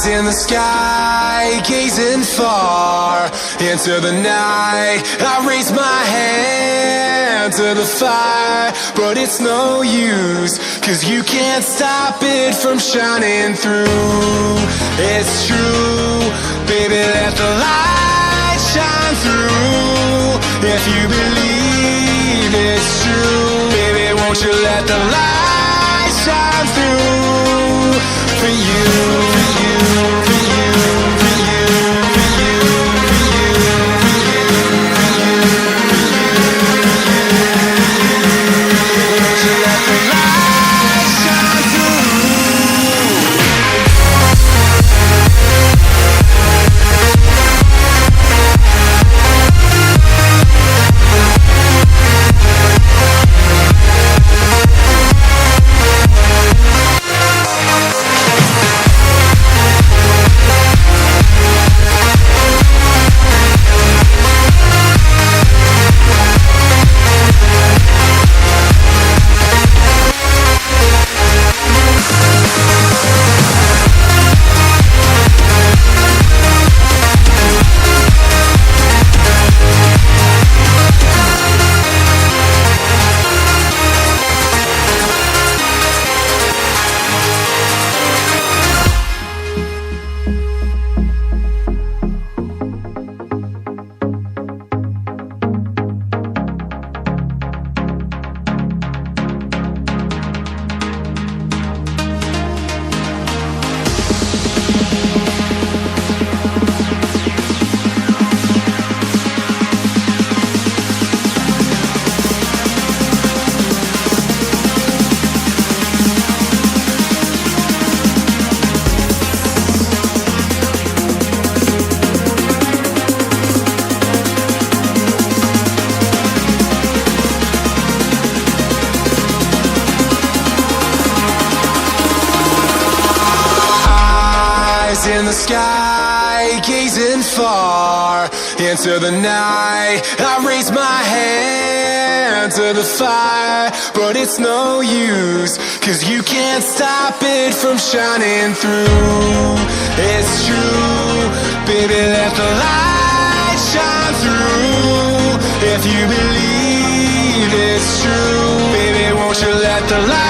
in the sky, gazing far into the night. I raise my hand to the fire, but it's no use, 'cause you can't stop it from shining through. It's true, baby, let the light shine through. If you believe it's true, baby, won't you let the light shine through for you, for you, for you, for you, for you, for you, for you, for you, won't you let the light shine through? In the sky, gazing far into the night. I raise my hand to the fire, but it's no use, 'cause you can't stop it from shining through. It's true, baby, let the light shine through. If you believe it's true, baby, won't you let the light